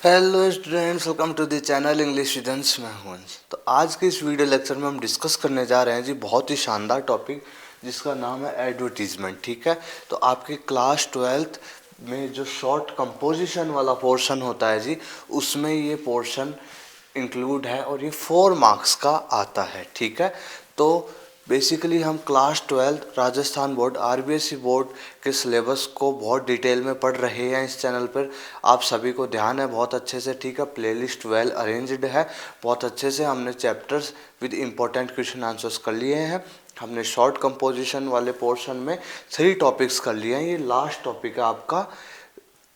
Hello students, welcome to the channel English students. मैं हूं अंश। तो आज के इस वीडियो लेक्चर में हम डिस्कस करने जा रहे हैं जी बहुत ही शानदार टॉपिक जिसका नाम है एडवर्टीजमेंट। ठीक है, तो आपके क्लास 12th में जो शॉर्ट कंपोजिशन वाला पोर्शन होता है जी, उसमें ये पोर्शन इंक्लूड है और ये 4 मार्क्स का आता है। ठीक है, तो बेसिकली हम class 12th Rajasthan board RBSE board के सिलेबस को बहुत डिटेल में पढ़ रहे हैं इस चैनल पर। आप सभी को ध्यान है बहुत अच्छे से। ठीक है, प्लेलिस्ट वेल अरेंज्ड है, बहुत अच्छे से हमने chapters with important question answers कर लिए हैं। हमने शॉर्ट कंपोजिशन वाले पोर्शन में 3 टॉपिक्स कर लिए हैं। ये लास्ट टॉपिक है आपका,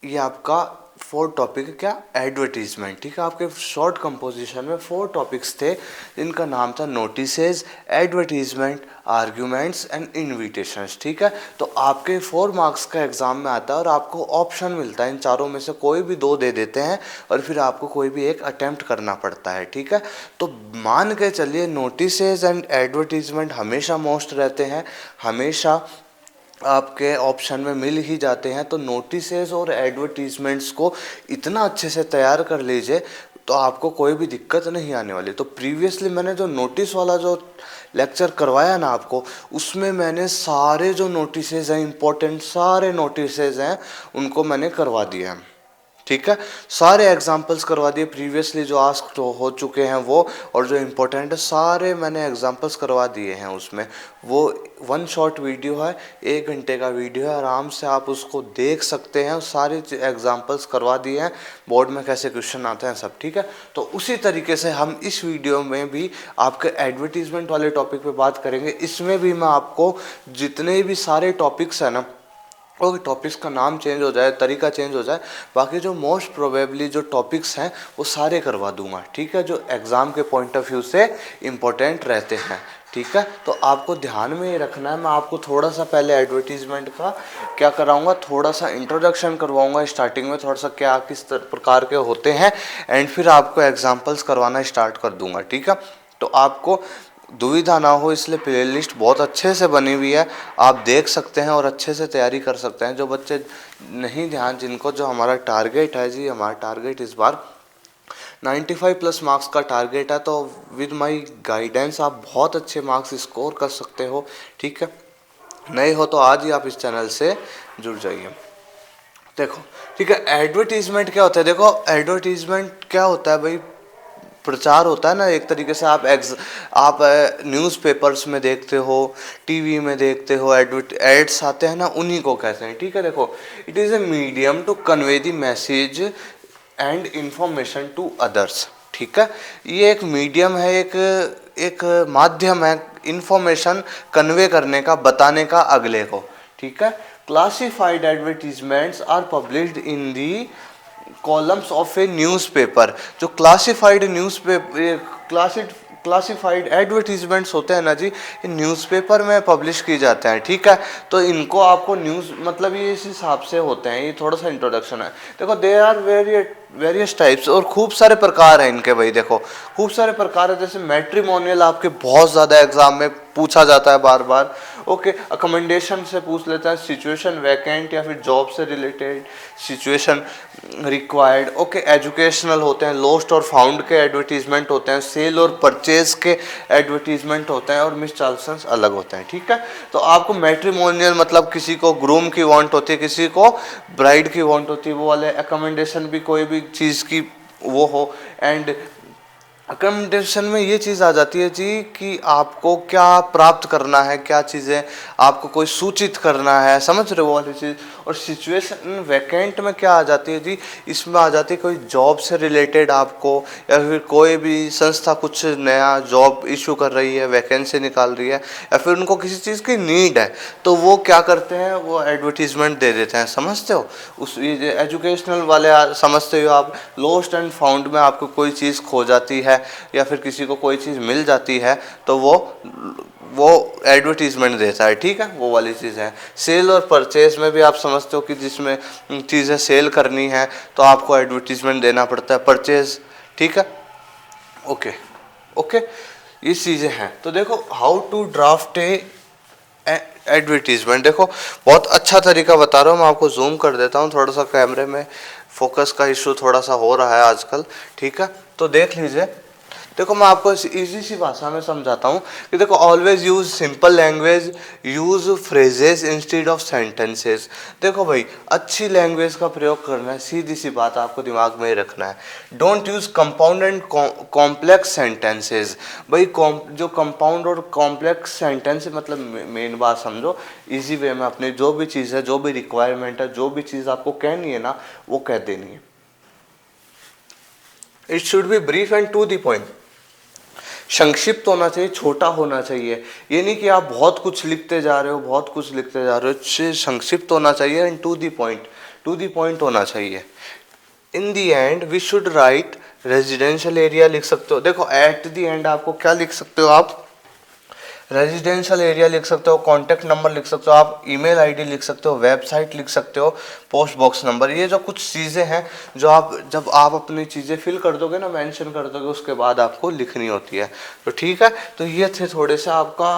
ये आपका 4 टॉपिक है क्या, एडवर्टीजमेंट। ठीक है, आपके शॉर्ट कंपोजिशन में 4 टॉपिक्स थे जिनका नाम था notices, advertisement, arguments and invitations. ठीक है, तो आपके 4 मार्क्स का एग्जाम में आता है और आपको ऑप्शन मिलता है, इन चारों में से कोई भी 2 दे देते हैं और फिर आपको कोई भी एक अटेम्प्ट करना पड़ता है। ठीक है, तो मान के चलिए नोटिसेज एंड एडवर्टीजमेंट हमेशा मोस्ट रहते हैं, हमेशा आपके ऑप्शन में मिल ही जाते हैं। तो नोटिसेस और एडवर्टीजमेंट्स को इतना अच्छे से तैयार कर लीजिए तो आपको कोई भी दिक्कत नहीं आने वाली। तो प्रीवियसली मैंने जो नोटिस वाला जो लेक्चर करवाया ना आपको, उसमें मैंने सारे जो नोटिसेस हैं, इंपॉर्टेंट सारे नोटिसेस हैं, उनको मैंने करवा दिया है। ठीक है, सारे एग्जाम्पल्स करवा दिए प्रीवियसली जो आस्क हो चुके हैं वो, और जो इम्पोर्टेंट है सारे मैंने एग्जाम्पल्स करवा दिए हैं उसमें। वो 1 शॉर्ट वीडियो है, 1 घंटे का वीडियो है, आराम से आप उसको देख सकते हैं। सारे एग्जाम्पल्स करवा दिए हैं, बोर्ड में कैसे क्वेश्चन आते हैं सब। ठीक है, तो उसी तरीके से हम इस वीडियो में भी आपके एडवर्टीजमेंट वाले टॉपिक पे बात करेंगे। इसमें भी मैं आपको जितने भी सारे टॉपिक्स हैं ना, और टॉपिक्स का नाम चेंज हो जाए, तरीका चेंज हो जाए, बाकी जो मोस्ट प्रोबेबली जो टॉपिक्स हैं वो सारे करवा दूंगा। ठीक है, जो एग्ज़ाम के पॉइंट ऑफ व्यू से इम्पोर्टेंट रहते हैं। ठीक है, तो आपको ध्यान में ये रखना है। मैं आपको थोड़ा सा पहले एडवर्टीजमेंट का क्या कराऊंगा, थोड़ा सा इंट्रोडक्शन करवाऊंगा स्टार्टिंग में, थोड़ा सा क्या किस प्रकार के होते हैं, एंड फिर आपको एग्जाम्पल्स करवाना स्टार्ट कर दूंगा। ठीक है, तो आपको दुविधा ना हो इसलिए प्लेलिस्ट बहुत अच्छे से बनी हुई है, आप देख सकते हैं और अच्छे से तैयारी कर सकते हैं। जो बच्चे नहीं ध्यान, जिनको जो हमारा टारगेट है जी, हमारा टारगेट इस बार 95 प्लस मार्क्स का टारगेट है, तो विद माय गाइडेंस आप बहुत अच्छे मार्क्स स्कोर कर सकते हो। ठीक है, नए हो तो आज ही आप इस चैनल से जुड़ जाइए। देखो, ठीक है, एडवर्टीजमेंट क्या होता है। देखो, एडवर्टीजमेंट क्या होता है भाई, प्रचार होता है ना एक तरीके से। आप न्यूज़पेपर्स में देखते हो, टीवी में देखते हो, एड्स आते हैं ना, उन्हीं को कहते हैं। ठीक है, देखो, it is a medium to convey the message and information to others. ठीक है, ये एक मीडियम है, एक माध्यम है इंफॉर्मेशन कन्वे करने का, बताने का अगले को। ठीक है, classified advertisements are published in the columns of a newspaper. जो क्लासिफाइड न्यूज़पेपर, क्लासिफाइड एडवर्टीजमेंट्स होते हैं ना जी, ये न्यूज़पेपर में पब्लिश की जाते हैं। ठीक है, तो इनको आपको न्यूज़ मतलब ये इस हिसाब से होते हैं। ये थोड़ा सा इंट्रोडक्शन है। देखो, दे आर वेरियस टाइप्स, और खूब सारे प्रकार हैं इनके भाई। देखो, खूब सारे प्रकार है। जैसे मैट्रिमोनियल आपके बहुत ज़्यादा एग्जाम में पूछा जाता है बार बार। ओके, अकोमोडेशन से पूछ लेता है, सिचुएशन वैकेंट या फिर जॉब से related, situation required. Okay, educational होते हैं, लॉस्ट और फाउंड के एडवर्टीजमेंट होते हैं, सेल और परचेज के एडवर्टीजमेंट होते हैं, और मिस चार्ल्सन्स अलग होते हैं। ठीक है, तो आपको मैट्रिमोनियल मतलब किसी को ग्रूम की वांट होती है, किसी को ब्राइड की वांट होती है, वो वाले। अकोमोडेशन भी कोई भी चीज़ की वो हो, एंड अकोमोडेशन में ये चीज़ आ जाती है जी कि आपको क्या प्राप्त करना है, क्या चीज़ें आपको कोई सूचित करना है, समझ रहे हो वो वाली चीज़। और सिचुएशन वैकेंट में क्या आ जाती है जी, इसमें आ जाती है कोई जॉब से रिलेटेड आपको, या फिर कोई भी संस्था कुछ नया जॉब इशू कर रही है, वैकेंसी निकाल रही है, या फिर उनको किसी चीज़ की नीड है, तो वो क्या करते हैं, वो एडवर्टीजमेंट दे देते हैं। समझते हो, उस एजुकेशनल वाले समझते हो आप। लॉस्ट एंड फाउंड में आपको कोई चीज़ खो जाती है या फिर किसी को कोई चीज़ मिल जाती है, तो वो एडवर्टीजमेंट देता है। ठीक है, वो वाली चीज़ है। सेल और परचेज में भी आप समझते हो कि जिसमें चीज़ें सेल करनी है तो आपको एडवर्टीजमेंट देना पड़ता है, परचेज। ठीक है, ओके ओके, ये चीज़ें हैं। तो देखो, हाउ टू ड्राफ्ट एडवर्टीजमेंट। देखो, बहुत अच्छा तरीका बता रहा हूँ मैं आपको, जूम कर देता हूँ थोड़ा सा कैमरे में फोकस का इशू थोड़ा सा हो रहा है आजकल, ठीक है। तो देख लीजिए, देखो मैं आपको इजी सी भाषा में समझाता हूँ कि देखो, always use simple language, use phrases instead of sentences. देखो भाई, अच्छी लैंग्वेज का प्रयोग करना है, सीधी सी बात आपको दिमाग में ही रखना है। Don't use compound and complex sentences. भाई जो कंपाउंड और कॉम्प्लेक्स सेंटेंस, मतलब मेन बात समझो, इजी वे में अपनी जो भी चीज़ है, जो भी रिक्वायरमेंट है, जो भी चीज़ आपको कहनी है ना, वो कह देनी है। It should be brief and to the point. संक्षिप्त होना चाहिए, छोटा होना चाहिए। ये नहीं कि आप बहुत कुछ लिखते जा रहे हो, बहुत कुछ लिखते जा रहे हो। संक्षिप्त होना चाहिए and to the point, to the point होना चाहिए। In the end we should write residential area लिख सकते हो। देखो एट द एंड आपको क्या लिख सकते हो, आप रेजिडेंशियल एरिया लिख सकते हो, कॉन्टैक्ट नंबर लिख सकते हो, आप ईमेल आईडी लिख सकते हो, वेबसाइट लिख सकते हो, पोस्ट बॉक्स नंबर। ये जो कुछ चीज़ें हैं जो आप जब आप अपनी चीज़ें फिल कर दोगे ना, मेंशन कर दोगे, उसके बाद आपको लिखनी होती है। तो ठीक है, तो ये थे थोड़े से आपका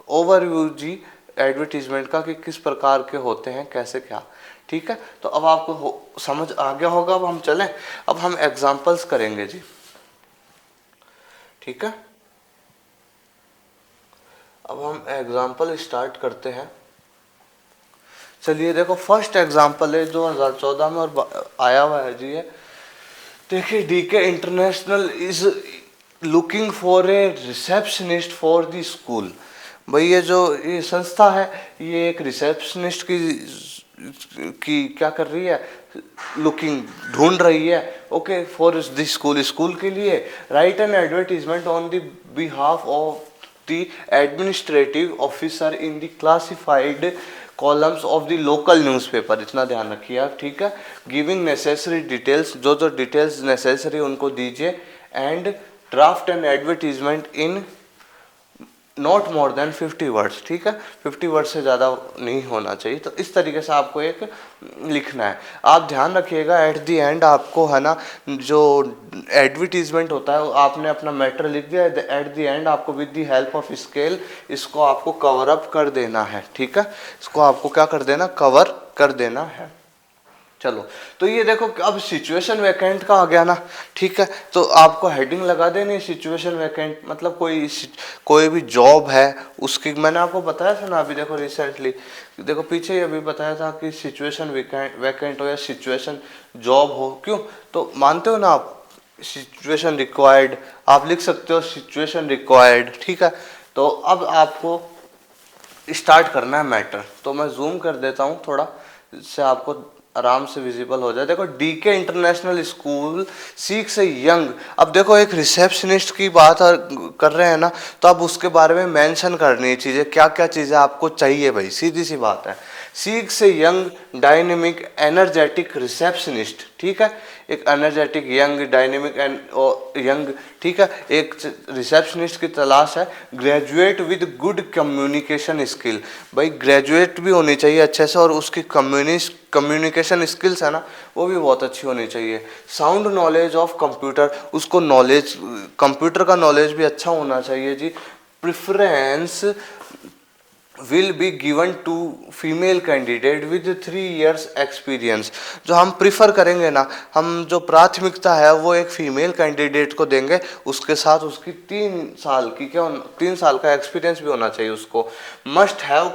ओवरव्यू जी एडवर्टीजमेंट का, कि किस प्रकार के होते हैं, कैसे क्या। ठीक है, तो अब आपको समझ आ गया होगा। अब हम चलें, अब हम एग्जाम्पल्स करेंगे जी। ठीक है, अब हम एग्जाम्पल स्टार्ट करते हैं। चलिए देखो, फर्स्ट एग्जाम्पल है 2014 में और आया हुआ है जी। ये देखिए, DK international is looking for a receptionist for the school. भाई ये संस्था है, ये एक रिसेप्शनिस्ट की क्या कर रही है, लुकिंग ढूंढ रही है, okay, for the school, school के लिए। Write an advertisement on the behalf of the administrative officer in the classified columns of the local newspaper। इतना ध्यान रखिए आप, ठीक है। गिविंग नेसेसरी डिटेल्स, जो जो डिटेल्स नेसेसरी उनको दीजिए। And draft an advertisement in not more than 50 words. ठीक है, 50 वर्ड्स से ज़्यादा नहीं होना चाहिए। तो इस तरीके से आपको एक लिखना है। आप ध्यान रखिएगा, एट द एंड आपको है ना, जो एडवर्टीजमेंट होता है, आपने अपना मैटर लिख दिया, एट द एंड आपको with the help of scale इसको आपको कवर अप कर देना है। ठीक है, इसको आपको क्या कर देना, कवर कर देना है। चलो, तो ये देखो, अब सिचुएशन वैकेंट का आ गया ना। ठीक है, तो आपको हेडिंग लगा देनी, सिचुएशन वैकेंट, मतलब कोई भी जॉब है उसकी। मैंने आपको बताया था ना अभी, देखो रिसेंटली, देखो पीछे ही अभी बताया था कि सिचुएशन वैकेंट हो या सिचुएशन जॉब हो। क्यों, तो मानते हो ना आप, सिचुएशन रिक्वायर्ड आप लिख सकते हो, सिचुएशन रिक्वायर्ड। ठीक है, तो अब आपको स्टार्ट करना है मैटर। तो मैं जूम कर देता हूँ थोड़ा, इससे आपको आराम से विजिबल हो जाए। देखो, DK international school seeks a young. अब देखो, एक रिसेप्शनिस्ट की बात कर रहे हैं ना, तो अब उसके बारे में मेंशन करनी है चीज़ें, क्या क्या चीज़ें आपको चाहिए। भाई सीधी सी बात है, seeks a young dynamic energetic receptionist. ठीक है, एक एनर्जेटिक यंग डायनेमिक यंग, ठीक है, एक रिसेप्शनिस्ट की तलाश है। Graduate with good communication skill. भाई ग्रेजुएट भी होनी चाहिए अच्छे से, और उसकी कम्युनिकेशन स्किल्स है ना, वो भी बहुत अच्छी होनी चाहिए। साउंड नॉलेज ऑफ कंप्यूटर, उसको नॉलेज, कंप्यूटर का नॉलेज भी अच्छा होना चाहिए जी। Preference will be given to female candidate with 3 years experience. जो हम प्रिफर करेंगे ना, हम जो प्राथमिकता है वो एक फीमेल कैंडिडेट को देंगे, उसके साथ उसकी 3 साल की 3 साल का एक्सपीरियंस भी होना चाहिए उसको। Must have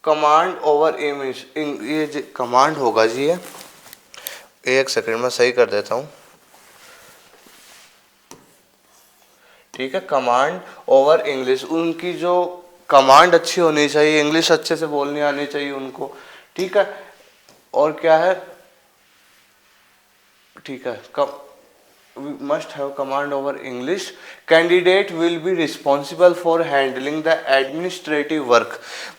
command over English, ये कमांड होगा जी। ये एक सेकंड में सही कर देता हूँ। ठीक है, कमांड ओवर इंग्लिश, उनकी जो कमांड अच्छी होनी चाहिए, इंग्लिश अच्छे से बोलनी आनी चाहिए उनको। ठीक है, और क्या है, ठीक है, must have command over English। Candidate will be responsible for handling the administrative work।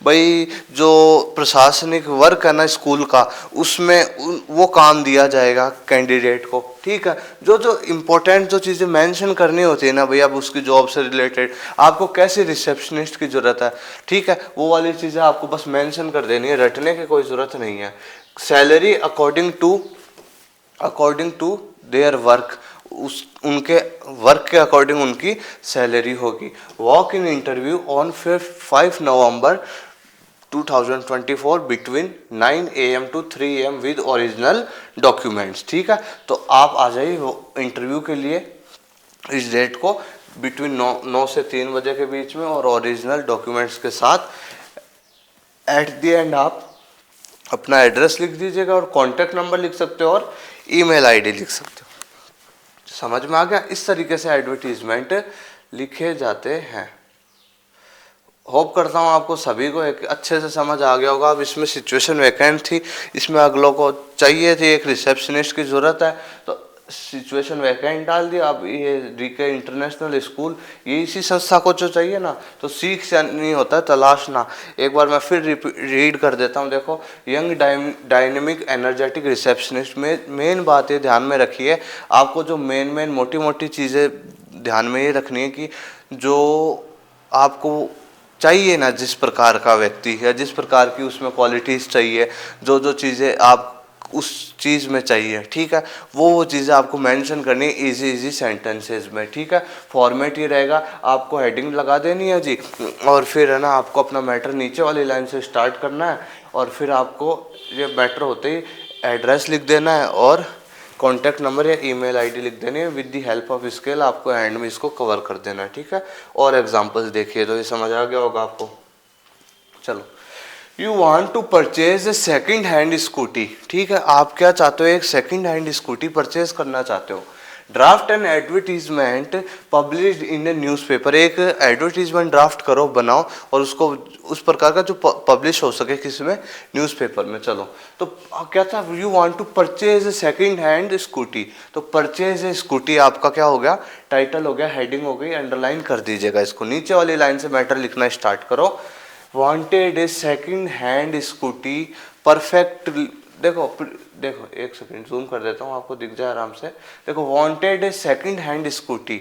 भाई जो प्रशासनिक वर्क है ना स्कूल का, उसमें वो काम दिया जाएगा कैंडिडेट को। ठीक है, जो जो इम्पोर्टेंट जो चीज़ें मेंशन करनी होती है ना भैया, अब उसकी जॉब से रिलेटेड आपको कैसे रिसेप्शनिस्ट की ज़रूरत है, ठीक है, वो वाली चीज़ें आपको बस मेंशन कर देनी है, रटने की कोई ज़रूरत नहीं है। Salary according to their work, उनके वर्क के अकॉर्डिंग उनकी सैलरी होगी। Walk in interview on 5 November 2024 between 9 AM to 3 AM with original documents. ठीक है, तो आप आ जाइए इंटरव्यू के लिए इस डेट को बिटवीन 9 से 3 बजे के बीच में और ओरिजिनल डॉक्यूमेंट्स के साथ। एट द एंड आप अपना एड्रेस लिख दीजिएगा और कॉन्टैक्ट नंबर लिख सकते हो और ईमेल आईडी लिख सकते हो। समझ में आ गया? इस तरीके से एडवर्टीजमेंट लिखे जाते हैं। होप करता हूँ आपको सभी को एक अच्छे से समझ आ गया होगा। अब इसमें सिचुएशन वैकेंट थी, इसमें अगलों को चाहिए थी, एक रिसेप्शनिस्ट की ज़रूरत है, तो सिचुएशन वैकेंट डाल दिया। अब ये डीके इंटरनेशनल स्कूल, ये इसी संस्था को जो चाहिए ना, तो सीख से नहीं होता है तलाशना। एक बार मैं फिर रीड कर देता हूँ। देखो, यंग डायनेमिक एनर्जेटिक रिसेप्शनिस्ट में मेन बात ये ध्यान में रखिए, आपको जो मेन मोटी मोटी चीज़ें ध्यान में ये रखनी है कि जो आपको चाहिए ना, जिस प्रकार का व्यक्ति है, जिस प्रकार की उसमें क्वालिटीज़ चाहिए, जो जो चीज़ें आप उस चीज़ में चाहिए, ठीक है, वो चीज़ें आपको मेंशन करनी है इजी सेंटेंसेस में। ठीक है, फॉर्मेट ये रहेगा, आपको हेडिंग लगा देनी है जी, और फिर है ना आपको अपना मैटर नीचे वाली लाइन से स्टार्ट करना है, और फिर आपको ये मैटर होते ही एड्रेस लिख देना है और कॉन्टैक्ट नंबर या ईमेल आईडी लिख देनी है। With the help of scale आपको एंड में इसको कवर कर देना है। ठीक है, और एग्जांपल्स देखिए तो ये समझ आ गया होगा आपको। चलो, you want to purchase a second hand scooty. ठीक है, आप क्या चाहते हो? एक सेकंड हैंड स्कूटी परचेज करना चाहते हो। Draft an advertisement published in A newspaper. एक एडवर्टीजमेंट ड्राफ्ट करो, बनाओ, और उसको उस प्रकार का जो पब्लिश हो सके किसी में, न्यूज़पेपर में। चलो, तो क्या था? You want to purchase a second hand scooty. तो परचेज ए स्कूटी आपका क्या हो गया? टाइटल हो गया, हेडिंग हो गई, अंडरलाइन कर दीजिएगा इसको। नीचे वाली लाइन से मैटर लिखना स्टार्ट करो। वांटेड ए सेकंड हैंड स्कूटी परफेक्ट। देखो एक सेकंड जूम कर देता हूँ, आपको दिख जाए आराम से। देखो, वांटेड ए सेकंड हैंड स्कूटी।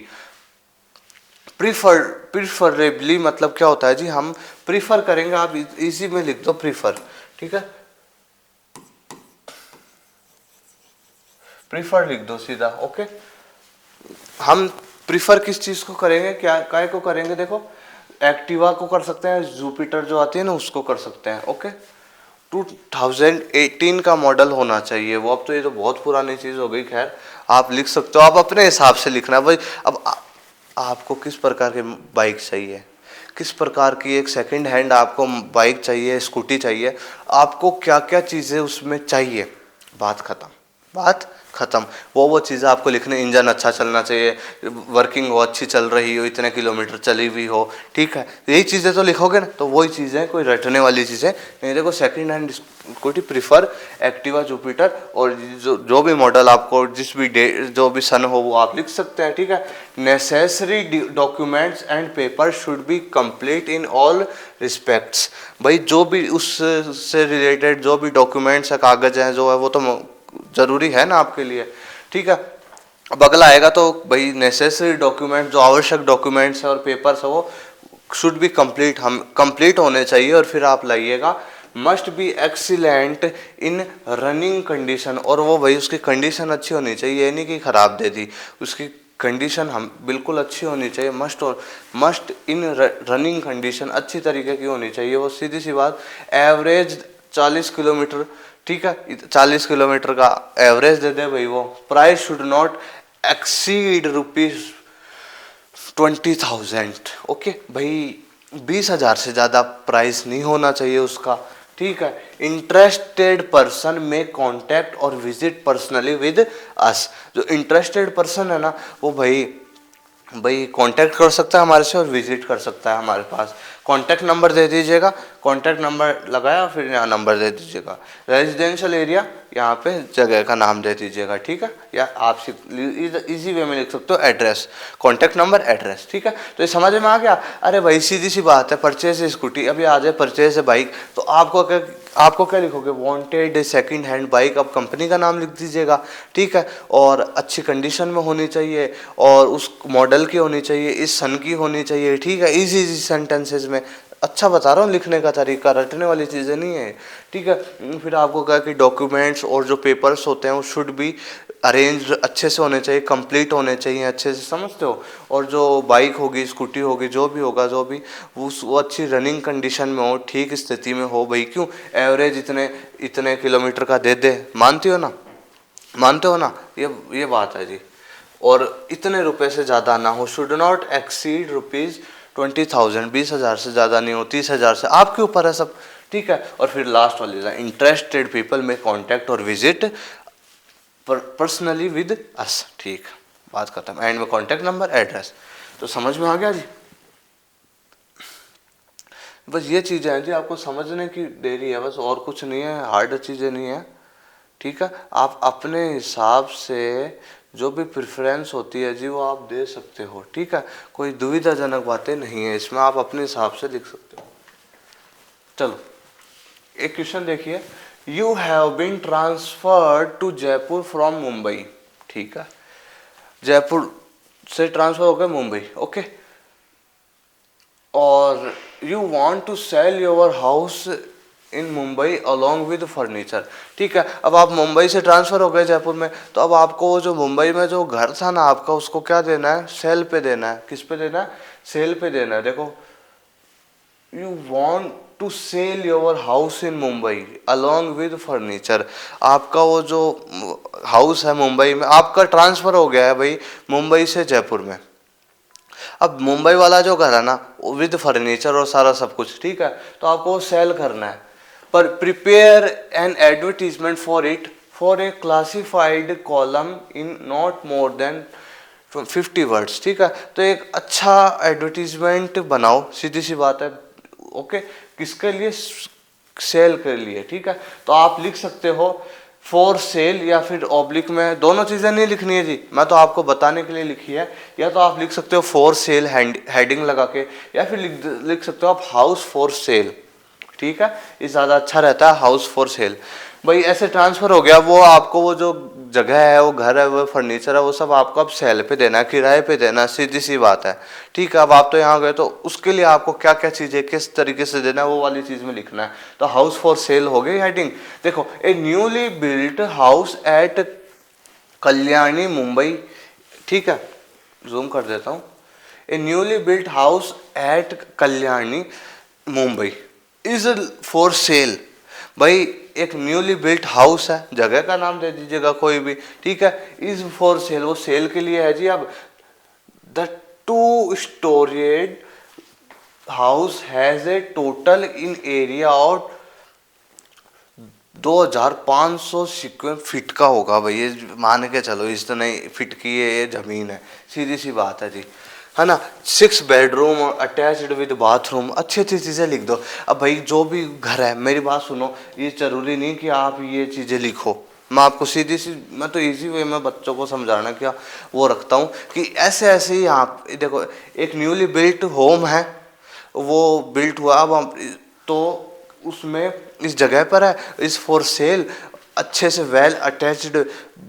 प्रीफरेबली मतलब क्या होता है जी? हम प्रीफर करेंगे, आप इजी में लिख दो प्रीफर। ठीक है, प्रीफर लिख दो सीधा। ओके, हम प्रीफर किस चीज को करेंगे, क्या काय को करेंगे? देखो, एक्टिवा को कर सकते हैं, जुपिटर जो आती है ना उसको कर सकते हैं। ओके, 2018 का मॉडल होना चाहिए वो। अब तो ये तो बहुत पुरानी चीज़ हो गई। खैर, आप लिख सकते हो, आप अपने हिसाब से लिखना भाई। अब आपको किस प्रकार की बाइक चाहिए, किस प्रकार की एक सेकंड हैंड आपको बाइक चाहिए, स्कूटी चाहिए, आपको क्या क्या चीज़ें उसमें चाहिए, बात खत्म, बात खत्म। वो चीज़ें आपको लिखने, इंजन अच्छा चलना चाहिए, वर्किंग हो, अच्छी चल रही हो, इतने किलोमीटर चली हुई हो। ठीक है, यही चीज़ें तो लिखोगे ना, तो वही चीज़ें, कोई रटने वाली चीज़ें नहीं। देखो, second hand scooty prefer Activa, Jupiter, और जो भी मॉडल आपको जिस भी जो भी सन हो वो आप लिख सकते हैं। ठीक है, necessary documents and paper should be complete in all respects. भाई, जो भी उससे रिलेटेड जो भी डॉक्यूमेंट्स है, कागज हैं जो है, वो तो जरूरी है ना आपके लिए। ठीक है, अब अगला आएगा तो भाई नेसेसरी डॉक्यूमेंट, जो आवश्यक डॉक्यूमेंट्स है और पेपर्स है वो शुड बी कंप्लीट, हम कंप्लीट होने चाहिए। और फिर आप लाइएगा must be excellent in running condition, और वो भाई उसकी कंडीशन अच्छी होनी चाहिए, ये नहीं कि खराब दे दी, उसकी कंडीशन हम बिल्कुल अच्छी होनी चाहिए। मस्ट इन रनिंग कंडीशन अच्छी तरीके की होनी चाहिए। वो सीधी सी बात, एवरेज 40 किलोमीटर, ठीक है, 40 किलोमीटर का एवरेज दे दे भाई वो। Price should not exceed ₹20,000। Okay भाई, 20,000 से ज़्यादा प्राइस नहीं होना चाहिए उसका। ठीक है, इंटरेस्टेड पर्सन में कॉन्टैक्ट और विजिट पर्सनली विद अस। जो इंटरेस्टेड पर्सन है ना, वो भाई कांटेक्ट कर सकता है हमारे से और विजिट कर सकता है हमारे पास। कांटेक्ट नंबर दे दीजिएगा, कांटेक्ट नंबर लगाया, फिर यहाँ नंबर दे दीजिएगा। रेजिडेंशियल एरिया, यहाँ पे जगह का नाम दे दीजिएगा। ठीक है, या आप इजी वे में लिख सकते हो एड्रेस, कांटेक्ट नंबर, एड्रेस। ठीक है, तो ये समझ में आ गया। अरे भाई, सीधी सी बात है, परचेज स्कूटी, अभी आ जाए परचेज बाइक, तो आपको क्या लिखोगे? वांटेड सेकंड हैंड बाइक, अब कंपनी का नाम लिख दीजिएगा। ठीक है, और अच्छी कंडीशन में होनी चाहिए, और उस मॉडल की होनी चाहिए, इस सन की होनी चाहिए। ठीक है, इजी सेंटेंसेस में अच्छा बता रहा हूँ लिखने का तरीका, रटने वाली चीज़ें नहीं है। ठीक है, फिर आपको कहा कि डॉक्यूमेंट्स और जो पेपर्स होते हैं वो शुड बी अरेंज अच्छे से होने चाहिए, कंप्लीट होने चाहिए अच्छे से, समझते हो। और जो बाइक होगी, स्कूटी होगी, जो भी होगा, जो भी वो अच्छी रनिंग कंडीशन में हो, ठीक स्थिति में हो भाई। क्यों, एवरेज इतने इतने किलोमीटर का दे दे, मानती हो ना, मानते हो ना, ये बात है जी। और इतने रुपए से ज़्यादा ना हो, शुड नॉट एक्सीड ₹20,000, 20,000 से ज़्यादा नहीं हो, 30,000 से, आपके ऊपर है सब, ठीक है। और फिर लास्ट वाली लाइन, इंटरेस्टेड पीपल में कॉन्टैक्ट और विजिट पर्सनली विद अस, ठीक, बात खत्म। एंड में कॉन्टैक्ट नंबर, एड्रेस। तो समझ में आ गया जी। बस ये चीज़ें हैं जी, आपको समझने की देरी है बस, और कुछ नहीं है, हार्ड चीज़ें नहीं है, ठीक है। आप अपने हिसाब से जो भी प्रेफरेंस होती है जी वो आप दे सकते हो, ठीक है। कोई दुविधाजनक बातें नहीं है इसमें, आप अपने हिसाब से लिख सकते हो। चलो एक क्वेश्चन देखिए, you have been transferred to Jaipur from Mumbai, ठीक है, जयपुर से ट्रांसफर हो गए मुंबई, ओके। और you want to sell your house in Mumbai along with furniture, ठीक है। अब आप मुंबई से ट्रांसफर हो गए जयपुर में, तो अब आपको वो जो मुंबई में जो घर था ना आपका, उसको क्या देना है, सेल पे देना है। किस पे देना है, सेल पे देना है। देखो, you want to sell your house in Mumbai along with furniture, आपका वो जो हाउस है मुंबई में, आपका ट्रांसफर हो गया है भाई मुंबई से जयपुर में। अब मुंबई वाला जो घर है ना विद फर्नीचर और सारा सब कुछ, ठीक है, तो आपको वो सेल करना है। पर prepare an advertisement for it for a classified column in not more than 50 words, ठीक है। तो एक अच्छा एडवर्टीजमेंट बनाओ, सीधी सी बात है, ओके। किसके लिए, सेल के लिए, ठीक है। तो आप लिख सकते हो फॉर सेल, या फिर ऑब्लिक में, दोनों चीज़ें नहीं लिखनी है जी, मैं तो आपको बताने के लिए लिखी है। या तो आप लिख सकते हो फॉर सेल हेडिंग लगा के, या फिर लिख सकते हो आप हाउस फॉर सेल, ठीक है, ये ज़्यादा अच्छा रहता है, हाउस फॉर सेल। भाई ऐसे ट्रांसफ़र हो गया, वो आपको वो जो जगह है, वो घर है, वो फर्नीचर है, वो सब आपको अब सेल पे देना है, किराए पे देना है, सीधी सी बात है, ठीक है। अब आप तो यहाँ गए, तो उसके लिए आपको क्या क्या चीज़ें किस तरीके से देना है वो वाली चीज़ में लिखना है। तो हाउस फॉर सेल हो गई हेडिंग। देखो, a newly built house at Kalyani Mumbai, ठीक है, जूम कर देता हूँ। A newly built house at Kalyani Mumbai is for sale. भाई एक न्यूली बिल्ट हाउस है, जगह का नाम दे दीजिएगा कोई भी, ठीक है, इज फॉर सेल, वो सेल के लिए है जी। अब the 2 storeyed house has a total in area of 2500 square feet का होगा भाई, ये मान के चलो इतने फीट की ये जमीन है, सीधी सी बात है जी, है ना। 6 बेडरूम अटैच्ड विद बाथरूम, अच्छी अच्छी चीज़ें लिख दो। अब भाई जो भी घर है, मेरी बात सुनो, ये जरूरी नहीं कि आप ये चीज़ें लिखो, मैं आपको सीधी सी, मैं तो इजी वे में बच्चों को समझाना क्या वो रखता हूँ कि ऐसे ऐसे ही आप देखो, एक न्यूली बिल्ट होम है, वो बिल्ट हुआ, अब तो उसमें इस जगह पर है, इस फॉर सेल, अच्छे से वेल अटैच्ड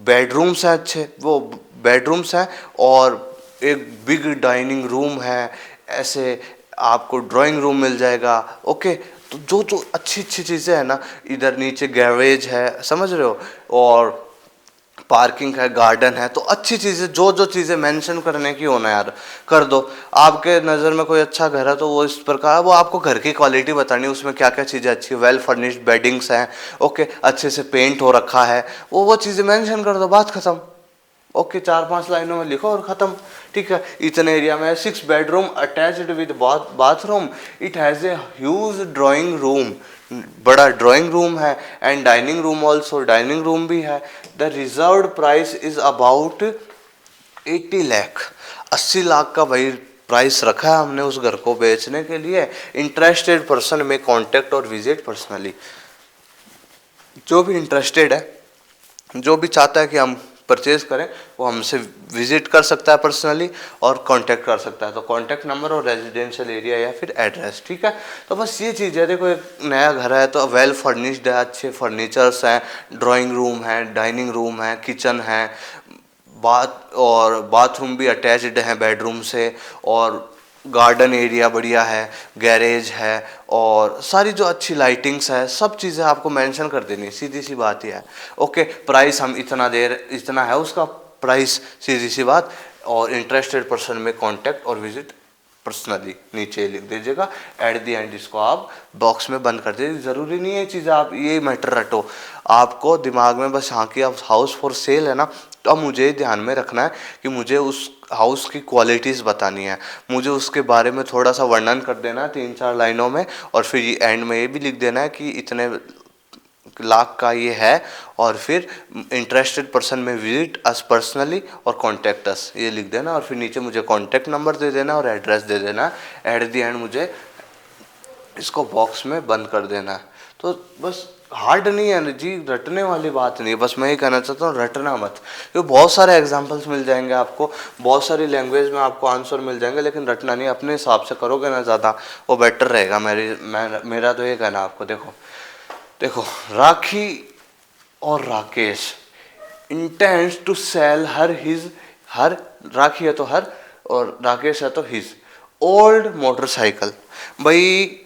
बेडरूम्स हैं, अच्छे वो बेडरूम्स हैं, और एक बिग डाइनिंग रूम है, ऐसे आपको ड्राइंग रूम मिल जाएगा, ओके। तो जो जो अच्छी अच्छी चीज़ें हैं ना, इधर नीचे गैरेज है, समझ रहे हो, और पार्किंग है, गार्डन है, तो अच्छी चीज़ें जो जो चीज़ें मेंशन करने की होना यार कर दो। आपके नज़र में कोई अच्छा घर है तो वो इस प्रकार, वो आपको घर की क्वालिटी बतानी है, उसमें क्या क्या चीज़ें अच्छी, वेल फर्निश्ड बेडिंग्स हैं, ओके, अच्छे से पेंट हो रखा है, वो चीज़ें मेंशन कर दो, बात खत्म, ओके। 4-5 लाइनों में लिखो और ख़त्म, ठीक है। इतने एरिया में 6 bedroom attached with bathroom, it has a huge drawing room, बड़ा ड्राइंग रूम है, and dining room also, dining room भी है। The reserved price is about 80 lakh, 80 lakh का भाई प्राइस रखा है हमने उस घर को बेचने के लिए। इंटरेस्टेड पर्सन में कॉन्टेक्ट और विजिट पर्सनली, जो भी इंटरेस्टेड है, जो भी चाहता है कि हम परचेज करें, वो हमसे विजिट कर सकता है पर्सनली और कांटेक्ट कर सकता है। तो कांटेक्ट नंबर और रेजिडेंशियल एरिया या फिर एड्रेस, ठीक है। तो बस ये चीज़ है, देखो एक नया घर है तो वेल फर्निश्ड है, अच्छे फर्नीचर्स हैं, ड्राइंग रूम है, डाइनिंग रूम है, किचन है, बाथरूम भी अटैच्ड है बेडरूम से, और गार्डन एरिया बढ़िया है, गैरेज है, और सारी जो अच्छी लाइटिंग्स है, सब चीज़ें आपको मेंशन कर देनी है, सीधी सी बात ही है। ओके, प्राइस हम इतना है उसका प्राइस, सीधी सी बात। और इंटरेस्टेड पर्सन में कांटेक्ट और विजिट पर्सनली नीचे लिख दीजिएगा। एट दी एंड इसको आप बॉक्स में बंद कर दीजिए। ज़रूरी नहीं है चीज़ें आप ये मैटर रटो, आपको दिमाग में बस हाँ कि अब हाउस फॉर सेल है ना, तो अब मुझे ध्यान में रखना है कि मुझे उस हाउस की क्वालिटीज़ बतानी है, मुझे उसके बारे में थोड़ा सा वर्णन कर देना है 3-4 लाइनों में, और फिर एंड में ये भी लिख देना है कि इतने लाख का ये है, और फिर इंटरेस्टेड पर्सन में विजिट अस पर्सनली और कॉन्टैक्ट अस, ये लिख देना, और फिर नीचे मुझे कॉन्टैक्ट नंबर दे देना और एड्रेस दे देना। एट द एंड मुझे इसको बॉक्स में बंद कर देना है। तो बस हार्ड नहीं है जी, रटने वाली बात नहीं है, बस मैं ये कहना चाहता हूँ रटना मत, क्योंकि बहुत सारे एग्जांपल्स मिल जाएंगे आपको, बहुत सारी लैंग्वेज में आपको आंसर मिल जाएंगे, लेकिन रटना नहीं, अपने हिसाब से करोगे ना ज़्यादा वो बेटर रहेगा। मेरा तो ये कहना आपको, देखो राखी और राकेश इंटेंड्स टू सेल हर राखी है तो हर, और राकेश है तो हिज ओल्ड मोटरसाइकिल। भाई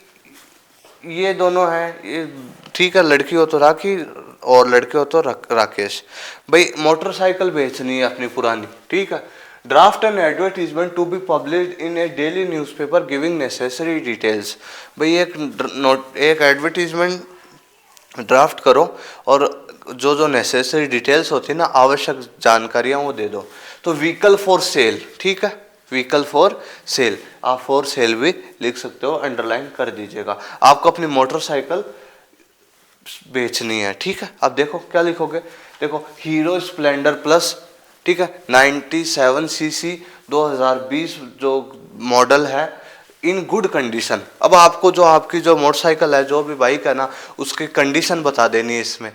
ये दोनों हैं, ये ठीक है, लड़की हो तो राखी और लड़के हो तो राकेश। भाई मोटरसाइकिल बेचनी है अपनी पुरानी, ठीक है। Draft an advertisement to be published in a daily newspaper giving necessary details. भाई एक एडवर्टीजमेंट ड्राफ्ट करो, और जो जो नेसेसरी डिटेल्स होती है ना, आवश्यक जानकारियाँ वो दे दो। तो व्हीकल फॉर सेल, ठीक है, व्हीकल फॉर सेल, आप फॉर सेल भी लिख सकते हो, अंडरलाइन कर दीजिएगा। आपको अपनी मोटरसाइकिल बेचनी है, ठीक है। अब देखो क्या लिखोगे, देखो हीरो स्प्लेंडर प्लस, ठीक है, 97 सीसी 2020 जो मॉडल है, इन गुड कंडीशन। अब आपको जो आपकी जो मोटरसाइकिल है, जो भी बाइक है ना, उसकी कंडीशन बता देनी है इसमें,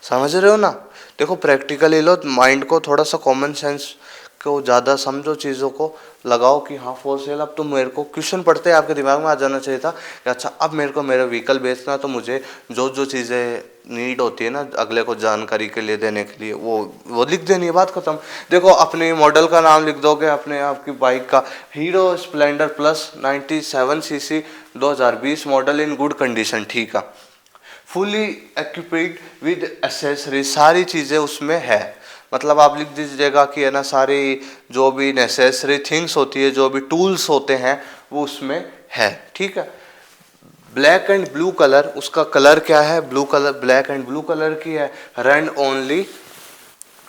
समझ रहे हो ना। देखो प्रैक्टिकली लो, माइंड को थोड़ा सा कॉमन सेंस को ज़्यादा समझो, चीज़ों को लगाओ कि हाँ फॉर सेल। अब तो मेरे को क्वेश्चन पढ़ते हैं आपके दिमाग में आ जाना चाहिए था कि अच्छा अब मेरे को मेरा व्हीकल बेचना, तो मुझे जो जो चीज़ें नीड होती है ना अगले को जानकारी के लिए देने के लिए, वो लिख देनी है, बात खत्म। देखो अपने मॉडल का नाम लिख दोगे, अपने आपकी बाइक का, hero Splendor plus 97 CC 2020 model in good condition, ठीक है, फुली एक्यूपेड विद एसेसरी, सारी चीज़ें उसमें है। मतलब आप लिख दीजिएगा कि है ना, सारी जो भी नेसेसरी थिंग्स होती है, जो भी टूल्स होते हैं वो उसमें है, ठीक है। ब्लैक एंड ब्लू कलर, उसका कलर क्या है, blue colour, black and blue colour की है। रन ओनली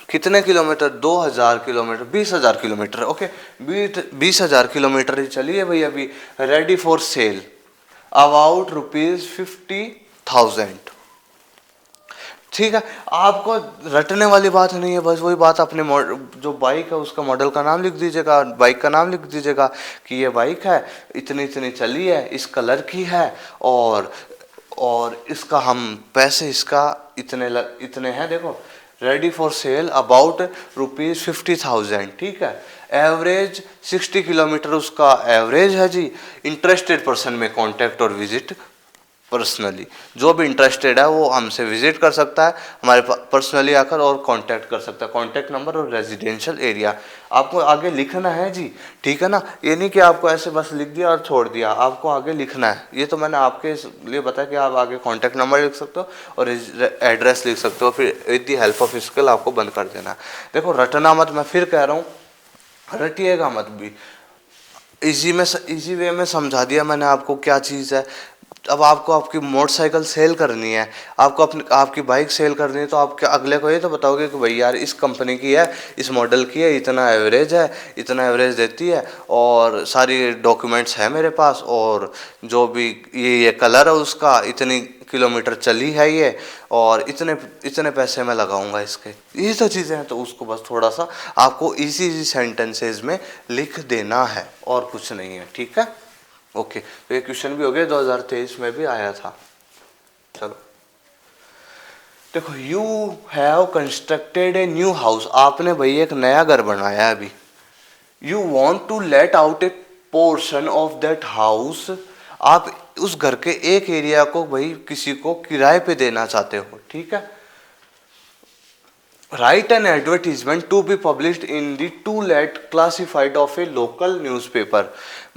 कितने kilometre, 2000 kilometre, 20,000 kilometre, okay, 20,000 kilometre ही चली है भाई अभी। रेडी फॉर सेल अबाउट ₹50,000, ठीक है। आपको रटने वाली बात नहीं है, बस वही बात, अपने जो बाइक है उसका मॉडल का नाम लिख दीजिएगा, बाइक का नाम लिख दीजिएगा कि ये बाइक है, इतनी इतनी चली है, इस कलर की है, और इसका हम पैसे इसका इतने हैं। देखो रेडी फॉर सेल अबाउट ₹50,000, ठीक है। एवरेज 60 किलोमीटर उसका एवरेज है जी। इंटरेस्टेड पर्सन में कॉन्टैक्ट और विजिट पर्सनली, जो भी इंटरेस्टेड है वो हमसे विजिट कर सकता है, हमारे पर्सनली आकर, और कांटेक्ट कर सकता है। कांटेक्ट नंबर और रेजिडेंशियल एरिया आपको आगे लिखना है जी, ठीक है ना। ये नहीं कि आपको ऐसे बस लिख दिया और छोड़ दिया, आपको आगे लिखना है। ये तो मैंने आपके लिए बताया कि आप आगे कांटेक्ट नंबर लिख सकते हो और एड्रेस लिख सकते हो, फिर with the help of skill आपको बंद कर देना है। देखो रटना मत, मैं फिर कह रहा हूँ, रटिएगा मत भी। इजी वे में समझा दिया मैंने आपको क्या चीज़ है। अब आपको आपकी मोटरसाइकिल सेल करनी है, आपको आपकी बाइक सेल करनी है, तो आप क्या अगले को ये तो बताओगे कि भाई यार इस कंपनी की है, इस मॉडल की है, इतना एवरेज है, इतना एवरेज देती है, और सारी डॉक्यूमेंट्स है मेरे पास, और जो भी ये कलर है उसका, इतनी किलोमीटर चली है ये, और इतने पैसे मैं लगाऊंगा इसके, ये तो चीज़ें हैं। तो उसको बस थोड़ा सा आपको इजी सेंटेंसेज में लिख देना है, और कुछ नहीं है, ठीक है। ओके, तो ये क्वेश्चन भी हो गया, 2023 में भी आया था। चलो देखो, you have constructed a new house, आपने भाई एक नया घर बनाया अभी। You want to let out a portion of that house, आप उस घर के एक एरिया को भाई किसी को किराए पे देना चाहते हो, ठीक है। Write an advertisement to be published in the to let classified of a local newspaper.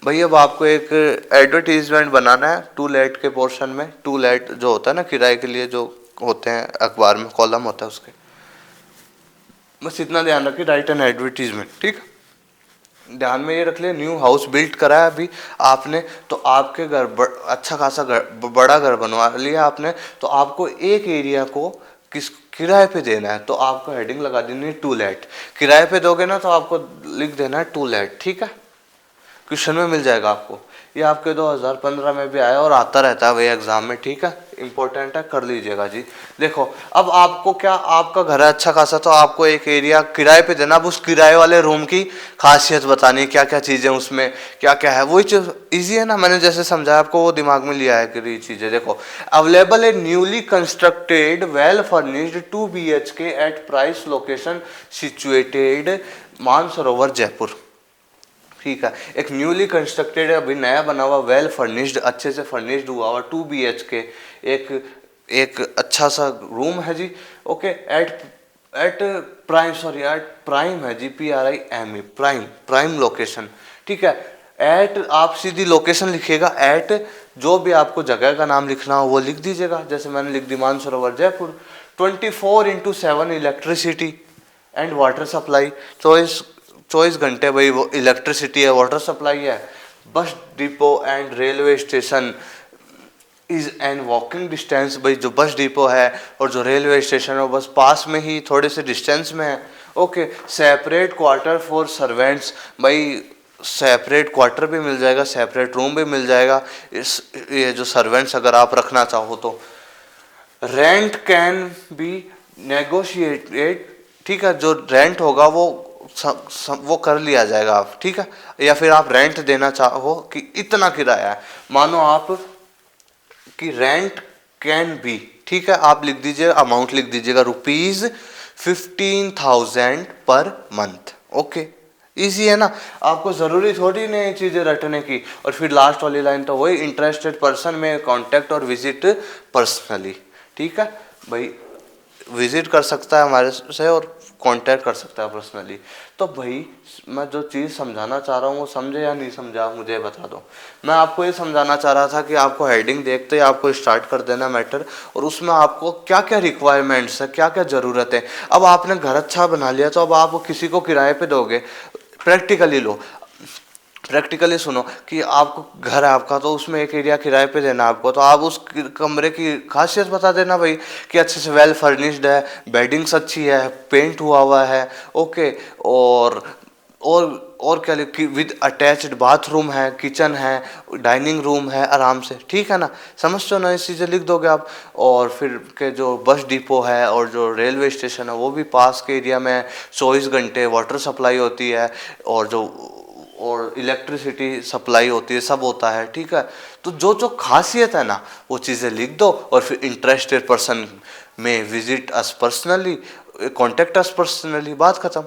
भाई अब आपको एक एडवर्टीजमेंट बनाना है टू लेट के पोर्शन में। टू लेट जो होता है ना किराए के लिए जो होते हैं अखबार में कॉलम होता है उसके, बस इतना ध्यान रखिए, राइट एन एडवर्टीजमेंट। ठीक, ध्यान में ये रख ले, न्यू हाउस बिल्ड करा है अभी आपने, तो आपके घर अच्छा खासा घर, बड़ा घर बनवा लिया आपने, तो आपको एक एरिया को किस किराए पे देना है, तो आपको हेडिंग लगा देनी है टू लेट। किराए पे दोगे ना तो आपको लिख देना है टू लेट। ठीक है, क्वेश्चन में मिल जाएगा आपको, ये आपके 2015 में भी आया और आता रहता है वही एग्जाम में। ठीक है, इंपॉर्टेंट है, कर लीजिएगा जी। देखो अब आपको क्या, आपका घर है अच्छा खासा, तो आपको एक एरिया किराए पे देना। अब उस किराए वाले रूम की खासियत बतानी है, क्या क्या चीज़ें उसमें क्या क्या है, वही चीज़ ईजी है ना, मैंने जैसे समझाया आपको वो दिमाग में लिया है कि चीज़ें। देखो, available a newly constructed well furnished 2 BHK at price location situated Mansarovar Jaipur. ठीक है, एक न्यूली कंस्ट्रक्टेड अभी नया बना हुआ वेल फर्निश्ड, अच्छे से फर्निश्ड हुआ हुआ 2 BHK एक अच्छा सा रूम है जी। Okay, at prime, sorry at prime है जी, PRIME, प्राइम लोकेशन। ठीक है, एट आप सीधी लोकेशन लिखिएगा, एट जो भी आपको जगह का नाम लिखना हो वो लिख दीजिएगा, जैसे मैंने लिख दी Mansarovar Jaipur. 24/7 electricity and water supply, 24 घंटे भाई वो इलेक्ट्रिसिटी है, वाटर सप्लाई है। Bus depot and railway station is an walking distance, भाई जो बस डिपो है और जो रेलवे स्टेशन है वो बस पास में ही थोड़े से डिस्टेंस में है। Okay, separate quarter for servants, भाई सेपरेट क्वार्टर भी मिल जाएगा, सेपरेट रूम भी मिल जाएगा इस ये जो सर्वेंट्स अगर आप रखना चाहो तो। रेंट कैन बी नेगोशिएटेड, ठीक है, जो रेंट होगा वो कर लिया जाएगा आप। ठीक है, या फिर आप रेंट देना चाहो कि इतना किराया है, मानो आप कि रेंट कैन बी, ठीक है, आप लिख दीजिए, अमाउंट लिख दीजिएगा ₹15,000 पर मंथ। ओके, इजी है ना, आपको जरूरी थोड़ी नहीं चीजें रटने की। और फिर लास्ट वाली लाइन तो वही, इंटरेस्टेड पर्सन में कॉन्टेक्ट और विजिट पर्सनली। ठीक है भाई, विजिट कर सकता है हमारे से और कांटेक्ट कर सकता है पर्सनली। तो भाई मैं जो चीज़ समझाना चाह रहा हूँ वो समझे या नहीं समझा, मुझे बता दो। मैं आपको ये समझाना चाह रहा था कि आपको हेडिंग देखते ही आपको स्टार्ट कर देना मैटर, और उसमें आपको क्या क्या रिक्वायरमेंट्स है, क्या क्या ज़रूरत है। अब आपने घर अच्छा बना लिया तो अब आप किसी को किराए पे दोगे, प्रैक्टिकली लो, प्रैक्टिकली सुनो कि आपको घर है आपका, तो उसमें एक एरिया किराए पे देना आपको, तो आप उस कमरे की खासियत बता देना भाई कि अच्छे से वेल फर्निश्ड है, बेडिंग्स अच्छी है, पेंट हुआ हुआ है। ओके, और क्या लिखी, विद अटैच्ड बाथरूम है, किचन है, डाइनिंग रूम है, आराम से। ठीक है ना, समझते हो ना, इस चीज़ें लिख दोगे आप। और फिर के जो बस डिपो है और जो रेलवे स्टेशन है वो भी पास के एरिया में, 24 घंटे वाटर सप्लाई होती है और इलेक्ट्रिसिटी सप्लाई होती है, सब होता है। ठीक है, तो जो जो खासियत है ना वो चीज़ें लिख दो, और फिर इंटरेस्टेड पर्सन में visit us personally, contact us personally, बात खत्म,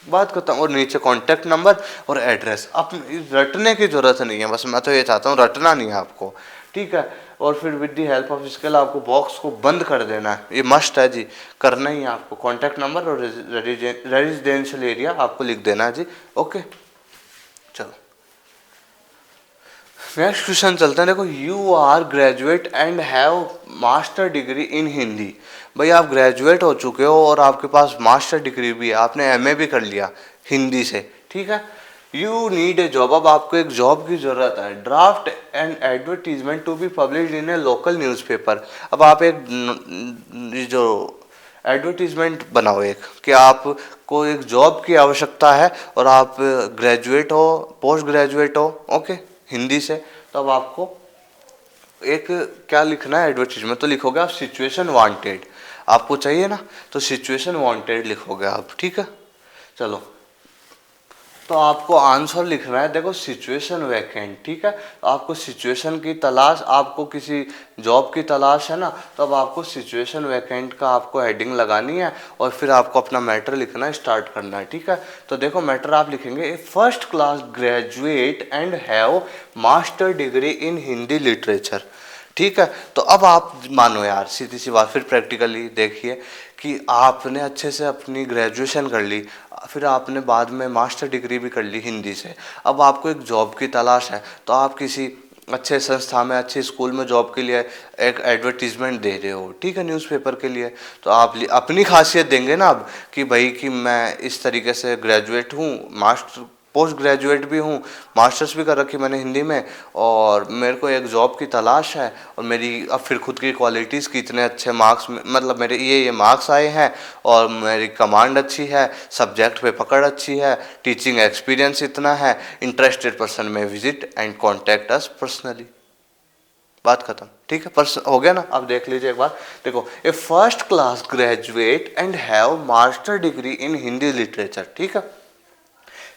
बात खत्म। और नीचे कॉन्टैक्ट नंबर और एड्रेस, अब रटने की जरूरत नहीं है, बस मैं तो ये चाहता हूँ रटना नहीं है आपको। ठीक है, और फिर with the help of scale आपको बॉक्स को बंद कर देना है, ये मस्ट है जी, करना ही है आपको। कॉन्टैक्ट नंबर और रेजिडेंशियल एरिया आपको लिख देना है जी। ओके, चलो नेक्स्ट क्वेश्चन चलते हैं। देखो, you are graduate and have master degree in Hindi. भाई आप ग्रेजुएट हो चुके हो और आपके पास मास्टर डिग्री भी है, आपने एमए भी कर लिया हिंदी से। ठीक है, यू नीड ए जॉब, अब आपको एक जॉब की जरूरत है। Draft an advertisement to be publish in a local newspaper. अब आप एक जो एडवर्टीजमेंट बनाओ एक, कि आपको एक जॉब की आवश्यकता है और आप ग्रेजुएट हो, पोस्ट ग्रेजुएट हो, ओके, हिंदी से। तो अब आपको एक क्या लिखना है एडवर्टीजमेंट, तो लिखोगे आप सिचुएशन वांटेड, आपको चाहिए ना, तो सिचुएशन वांटेड लिखोगे आप। ठीक है, चलो, तो आपको आंसर लिखना है, देखो सिचुएशन वैकेंट। ठीक है, तो आपको सिचुएशन की तलाश, आपको किसी जॉब की तलाश है ना, तो अब आपको सिचुएशन वैकेंट का आपको हेडिंग लगानी है और फिर आपको अपना मैटर लिखना स्टार्ट करना है। ठीक है, तो देखो मैटर आप लिखेंगे, a first class graduate and have master degree in Hindi literature. ठीक है। तो अब आप मानो यार, सीधी सी बात, फिर प्रैक्टिकली देखिए कि आपने अच्छे से अपनी ग्रेजुएशन कर ली, फिर आपने बाद में मास्टर डिग्री भी कर ली हिंदी से, अब आपको एक जॉब की तलाश है, तो आप किसी अच्छे संस्था में, अच्छे स्कूल में जॉब के लिए एक एडवर्टीजमेंट दे रहे हो, ठीक है, न्यूज़पेपर के लिए। तो आप अपनी खासियत देंगे ना अब कि भाई कि मैं इस तरीके से ग्रेजुएट हूँ, मास्टर पोस्ट ग्रेजुएट भी हूँ, मास्टर्स भी कर रखी मैंने हिंदी में, और मेरे को एक जॉब की तलाश है, और मेरी अब फिर खुद की क्वालिटीज़ की इतने अच्छे मार्क्स, मतलब मेरे ये मार्क्स आए हैं, और मेरी कमांड अच्छी है, सब्जेक्ट पे पकड़ अच्छी है, टीचिंग एक्सपीरियंस इतना है, इंटरेस्टेड पर्सन में visit and contact us personally. बात खत्म, ठीक है, पर्सन हो गया ना। अब देख लीजिए एक बार, देखो, a first class graduate and have master degree in Hindi literature, ठीक है,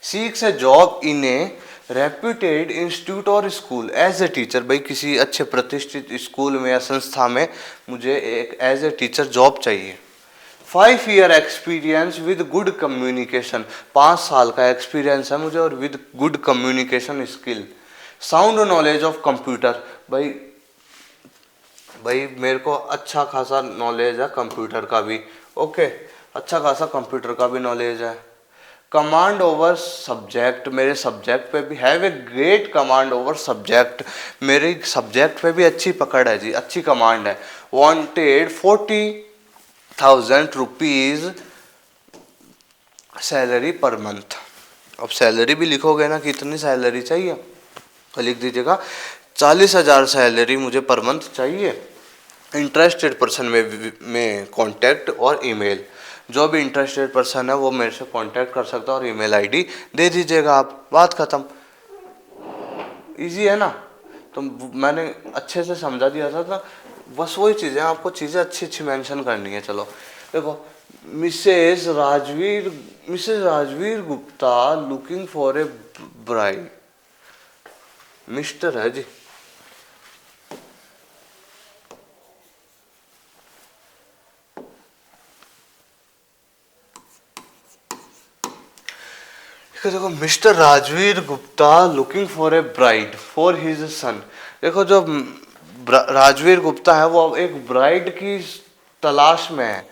seeks a job in a reputed institute और स्कूल एज ए टीचर। भाई किसी अच्छे प्रतिष्ठित स्कूल में या संस्था में मुझे एक एज ए टीचर जॉब चाहिए। 5 year experience with good communication, 5 साल का एक्सपीरियंस है मुझे, और with good communication skill. Sound knowledge of computer, भाई भाई मेरे को अच्छा खासा नॉलेज है कंप्यूटर का भी, ओके, अच्छा खासा कंप्यूटर का भी नॉलेज है। कमांड ओवर सब्जेक्ट, मेरे सब्जेक्ट पे भी have a great command over subject, मेरे सब्जेक्ट पे भी अच्छी पकड़ है जी, अच्छी कमांड है। Wanted 40,000 rupees salary per month. अब सैलरी भी लिखोगे ना कि इतनी सैलरी चाहिए, तो लिख दीजिएगा 40,000 सैलरी मुझे पर मंथ चाहिए। इंटरेस्टेड पर्सन में कॉन्टैक्ट और ईमेल, जो भी इंटरेस्टेड पर्सन है वो मेरे से कांटेक्ट कर सकता है, और ईमेल आईडी दे दीजिएगा आप, बात खत्म। इजी है ना। तो मैंने अच्छे से समझा दिया था ना, बस वही चीज़ें, आपको चीज़ें अच्छी अच्छी मेंशन करनी है। चलो देखो, Mrs Rajveer Gupta looking for A bride, mister है जी, देखो, mister Rajveer Gupta looking for A bride for his son. देखो, जो राजवीर गुप्ता है वो एक ब्राइड की तलाश में है,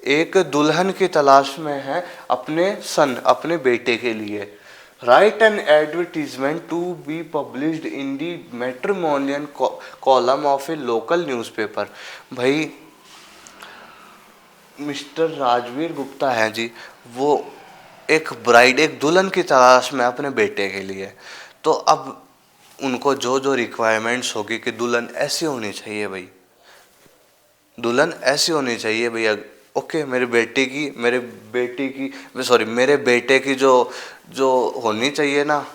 एक दुल्हन की तलाश में है अपने सन, अपने बेटे के लिए। Write an advertisement to be published in the matrimonial column of a local newspaper. भाई मिस्टर राजवीर गुप्ता है जी, वो एक ब्राइड, एक दुल्हन की तलाश में अपने बेटे के लिए। तो अब उनको जो जो रिक्वायरमेंट्स होगी कि दुल्हन ऐसी होनी चाहिए भाई, दुल्हन ऐसी होनी चाहिए भैया, ओके, मेरे बेटे की जो जो होनी चाहिए ना,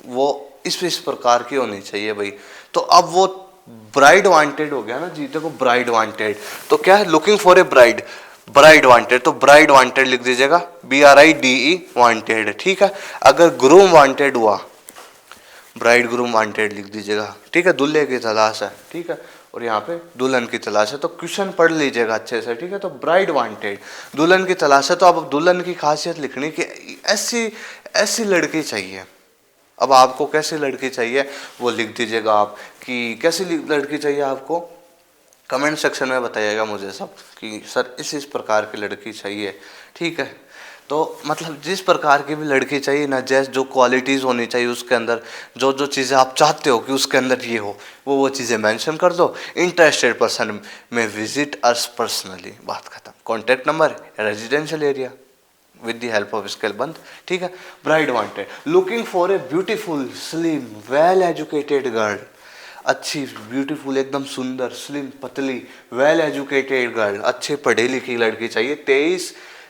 वो इस प्रकार की होनी चाहिए भाई। तो अब वो ब्राइड वांटेड हो गया ना जी। देखो, ब्राइड वांटेड तो क्या है, looking for A bride, bride wanted, तो ब्राइड वांटेड लिख दीजिएगा, BRIDE वांटेड, ठीक है। अगर ग्रूम वांटेड हुआ, ब्राइड ग्रूम वांटेड लिख दीजिएगा, ठीक है, दूल्हे की तलाश है, ठीक है, और यहाँ पे दुल्हन की तलाश है, तो क्वेश्चन पढ़ लीजिएगा अच्छे से, ठीक है। तो ब्राइड वांटेड, दुल्हन की तलाश है, तो अब दुल्हन की खासियत लिखनी कि ऐसी ऐसी लड़की चाहिए। अब आपको कैसी लड़की चाहिए वो लिख दीजिएगा आप, कि कैसी लड़की चाहिए आपको, कमेंट सेक्शन में बताइएगा मुझे सब कि सर इस प्रकार की लड़की चाहिए, ठीक है। तो मतलब जिस प्रकार की भी लड़की चाहिए ना, जैसे जो क्वालिटीज़ होनी चाहिए उसके अंदर, जो जो चीज़ें आप चाहते हो कि उसके अंदर ये हो, वो चीज़ें मेंशन कर दो। इंटरेस्टेड पर्सन में विजिट अस पर्सनली, बात खत्म। Contact number, residential area, with the help of scale बंद, ठीक है। Bride wanted, looking for a beautiful slim well educated girl, अच्छी ब्यूटीफुल, एकदम सुंदर, स्लिम, पतली, वेल एजुकेटेड गर्ल, अच्छे पढ़ी लिखी लड़की चाहिए,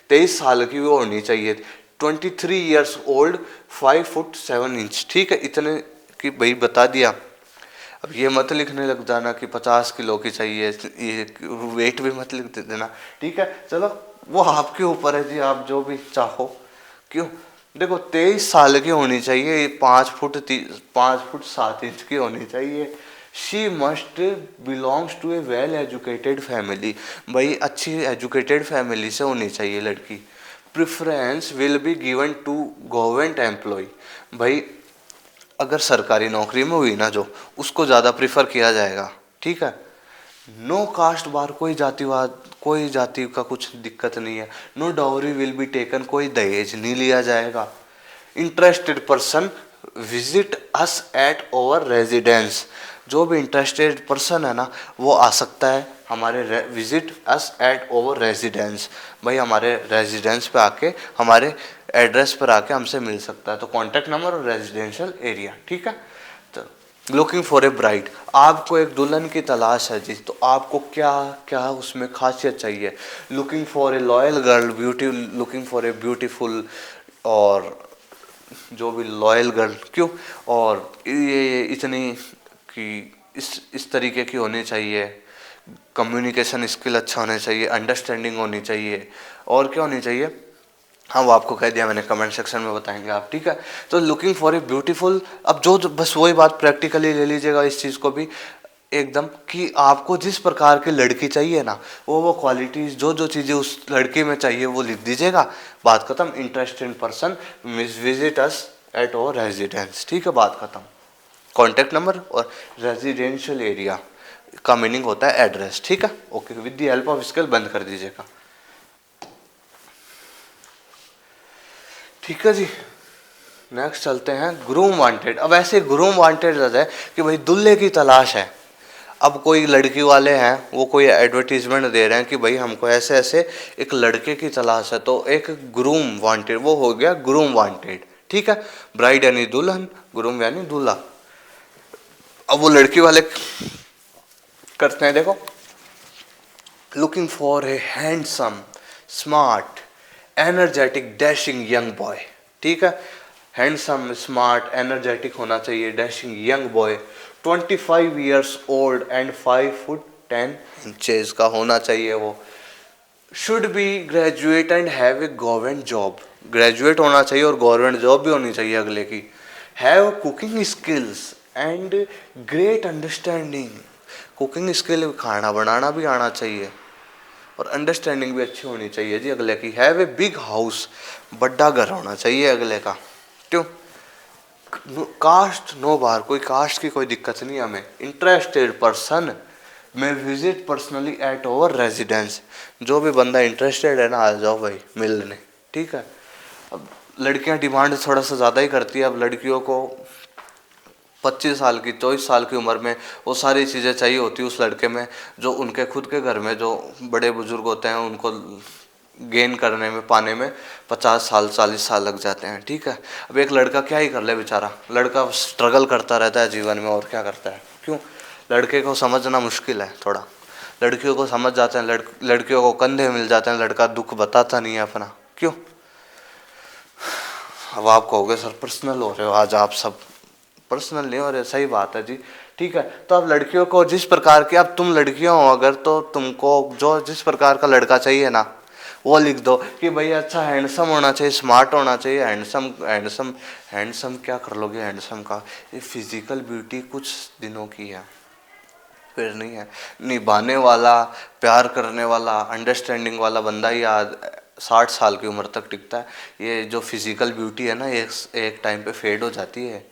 23 साल की वो होनी चाहिए, 23 ईयर्स ओल्ड, 5 फुट 7 इंच, ठीक है, इतने की भाई बता दिया। अब ये मत लिखने लग जाना कि 50 किलो की चाहिए, ये वेट भी मत लिख देना, ठीक है। चलो वो आपके ऊपर है जी, आप जो भी चाहो। क्यों, देखो 23 साल की होनी चाहिए, 5 फुट 7 इंच की होनी चाहिए। She must belongs to a well educated family, भाई अच्छी एजुकेटेड फैमिली से होनी चाहिए लड़की। Preference will be given to government employ, भाई अगर सरकारी नौकरी में हुई ना जो, उसको ज़्यादा प्रिफर किया जाएगा, ठीक है। नो कास्ट बार, कोई जाति का कुछ दिक्कत नहीं है। No dowry will be taken, कोई दहेज नहीं लिया जाएगा। Interested person visit us at our residence, जो भी इंटरेस्टेड पर्सन है ना वो आ सकता है हमारे visit us at our residence, भाई हमारे रेजिडेंस पे आके, हमारे एड्रेस पर आके हमसे मिल सकता है। तो कॉन्टैक्ट नंबर और रेजिडेंशियल एरिया, ठीक है। तो लुकिंग फॉर ए ब्राइड, आपको एक दुल्हन की तलाश है जी, तो आपको क्या क्या उसमें खासियत चाहिए। Looking for A loyal girl, looking for a beautiful, और जो भी लॉयल गर्ल, क्यों, और ये इतनी कि इस तरीके की होनी चाहिए, कम्युनिकेशन स्किल अच्छा होना चाहिए, अंडरस्टैंडिंग होनी चाहिए, और क्या होनी चाहिए, हाँ वो आपको कह दिया मैंने, कमेंट सेक्शन में बताएंगे आप, ठीक है। तो लुकिंग फॉर ए ब्यूटीफुल, अब जो बस वही बात प्रैक्टिकली ले लीजिएगा इस चीज़ को भी एकदम, कि आपको जिस प्रकार की लड़की चाहिए ना, वो क्वालिटीज, जो चीज़ें उस लड़की में चाहिए वो लिख दीजिएगा, बात खत्म। Interested person visit us at our residence, ठीक है, बात खत्म। कॉन्टैक्ट नंबर और रेजिडेंशियल एरिया का मीनिंग होता है एड्रेस, ठीक है, okay. With the help of scale बंद कर दीजिएगा, ठीक है जी। नेक्स्ट चलते हैं ग्रूम वांटेड। अब ऐसे ग्रूम वांटेड है कि भाई दूल्हे की तलाश है। अब कोई लड़की वाले हैं वो कोई एडवर्टीजमेंट दे रहे हैं कि भाई हमको ऐसे ऐसे एक लड़के की तलाश है, तो एक ग्रूम वांटेड, वो हो गया ग्रूम वांटेड, ठीक है। ब्राइड यानी दुल्हन, ग्रूम यानी दूल्हा। अब वो लड़की वाले करते हैं, देखो, looking for A handsome smart energetic dashing young boy, ठीक है। हैंडसम स्मार्ट एनर्जेटिक होना चाहिए, dashing young boy, 25 years old and 5 foot 10 inches का होना चाहिए वो। Should be graduate and have a government job, graduate होना चाहिए और गवर्नमेंट जॉब भी होनी चाहिए अगले की। Have cooking skills and great understanding, cooking skill, खाना बनाना भी आना चाहिए और अंडरस्टैंडिंग भी अच्छी होनी चाहिए जी अगले की। हैव ए बिग हाउस, बड़ा घर होना चाहिए अगले का, क्यों। कास्ट नो बार, कोई कास्ट की कोई दिक्कत नहीं हमें। इंटरेस्टेड पर्सन मैं visit personally at our residence, जो भी बंदा इंटरेस्टेड है ना आ जाओ भाई मिलने, ठीक है। अब लड़कियां डिमांड थोड़ा सा ज़्यादा ही करती है। अब लड़कियों को 25 साल की 24 साल की उम्र में वो सारी चीज़ें चाहिए होती है उस लड़के में, जो उनके खुद के घर में जो बड़े बुजुर्ग होते हैं उनको गेन करने में, पाने में 50 साल 40 साल लग जाते हैं, ठीक है। अब एक लड़का क्या ही कर ले बेचारा, लड़का स्ट्रगल करता रहता है जीवन में, और क्या करता है, क्यों। लड़के को समझना मुश्किल है थोड़ा, लड़कियों को समझ जाते हैं, लड़कियों को कंधे मिल जाते हैं, लड़का दुख बताता नहीं है अपना, क्यों। अब आप कहोगे सर पर्सनल हो रहे हो आज आप सब, पर्सनल नहीं हो रहे, सही बात है जी, ठीक है। तो अब लड़कियों को जिस प्रकार की, अब तुम लड़कियां हो अगर, तो तुमको जो जिस प्रकार का लड़का चाहिए ना वो लिख दो कि भाई अच्छा हैंडसम होना चाहिए, स्मार्ट होना चाहिए। हैंडसम हैंडसम हैंडसम क्या कर लोगे हैंडसम का, ये फिजिकल ब्यूटी कुछ दिनों की है, फिर नहीं है। निभाने वाला, प्यार करने वाला, अंडरस्टैंडिंग वाला बंदा ही आज 60 साल की उम्र तक टिकता है। ये जो फिजिकल ब्यूटी है ना एक टाइम पे फेड हो जाती है,